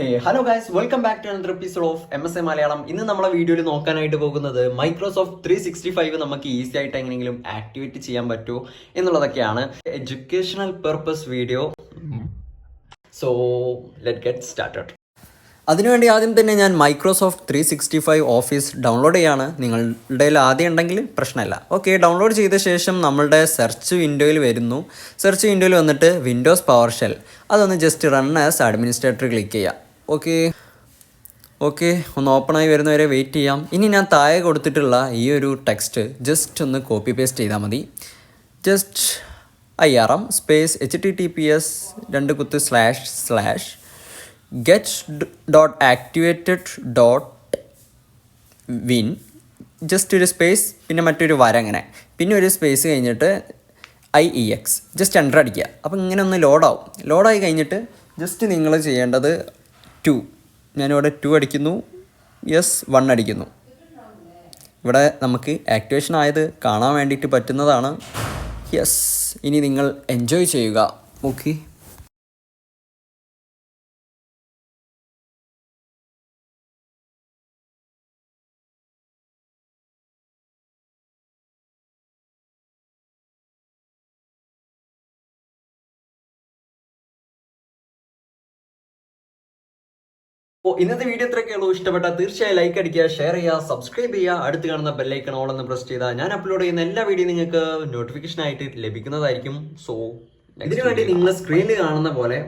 Hello guys, welcome back to another episode of MSA Malayalam. ഇന്ന് നമ്മളെ വീഡിയോയിൽ നോക്കാനായിട്ട് പോകുന്നത് മൈക്രോസോഫ്റ്റ് 365 നമുക്ക് ഈസി ആയിട്ട് എങ്ങനെയെങ്കിലും ആക്ടിവേറ്റ് ചെയ്യാൻ പറ്റുമോ എന്നുള്ളതൊക്കെയാണ്. Educational purpose video. So let get started. അതിനുവേണ്ടി ആദ്യം തന്നെ ഞാൻ മൈക്രോസോഫ്റ്റ് 365 ഓഫീസ് ഡൗൺലോഡ് ചെയ്യാണ്. നിങ്ങളുടെ ആദ്യം ഉണ്ടെങ്കിൽ പ്രശ്നമില്ല. ഓക്കെ, ഡൗൺലോഡ് ചെയ്ത ശേഷം നമ്മളുടെ സെർച്ച് വിൻഡോയിൽ വരുന്നു. സെർച്ച് വിൻഡോയിൽ വന്നിട്ട് വിൻഡോസ് പവർ ഷെൽ അതൊന്ന് just run as administrator click ചെയ്യാം. ഓക്കെ ഒന്ന് ഓപ്പണായി വരുന്നവരെ വെയിറ്റ് ചെയ്യാം. ഇനി ഞാൻ താഴെ കൊടുത്തിട്ടുള്ള ഈ ഒരു ടെക്സ്റ്റ് ജസ്റ്റ് ഒന്ന് കോപ്പി പേസ്റ്റ് ചെയ്താൽ മതി. Just IRM space https:// get.activated.win just ഒരു സ്പേസ് പിന്നെ മറ്റൊരു വര, അങ്ങനെ പിന്നെ ഒരു സ്പേസ് കഴിഞ്ഞിട്ട് IEX ജസ്റ്റ് എൻ്റർ അടിക്കുക. അപ്പോൾ ഇങ്ങനെ ഒന്ന് ലോഡാവും. ലോഡായി കഴിഞ്ഞിട്ട് ജസ്റ്റ് നിങ്ങൾ ചെയ്യേണ്ടത് 2, ഞാനിവിടെ 2 അടിക്കുന്നു, യെസ് 1 അടിക്കുന്നു. ഇവിടെ നമുക്ക് ആക്ടിവേഷൻ ആയത് കാണാൻ വേണ്ടിയിട്ട് പറ്റുന്നതാണ്. യെസ്, ഇനി നിങ്ങൾ എൻജോയ് ചെയ്യുക. ഓക്കെ, അപ്പോൾ ഇന്നത്തെ വീഡിയോ ഇത്രയൊക്കെ ഉള്ളൂ. ഇഷ്ടപ്പെട്ടാൽ തീർച്ചയായും ലൈക്ക് അടിക്കുക, ഷെയർ ചെയ്യുക, സബ്സ്ക്രൈബ് ചെയ്യുക. അടുത്ത് കാണുന്ന ബെല്ലൈക്കൺ ഓൾ എന്ന് പ്രസ് ചെയ്താൽ ഞാൻ അപ്ലോഡ് ചെയ്യുന്ന എല്ലാ വീഡിയോ നിങ്ങൾക്ക് നോട്ടിഫിക്കേഷൻ ആയിട്ട് ലഭിക്കുന്നതായിരിക്കും. സോ ഇതിനു വേണ്ടി നിങ്ങൾ സ്ക്രീനിൽ കാണുന്ന പോലെ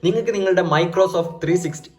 നിങ്ങൾക്ക് നിങ്ങളുടെ മൈക്രോസോഫ്റ്റ് 360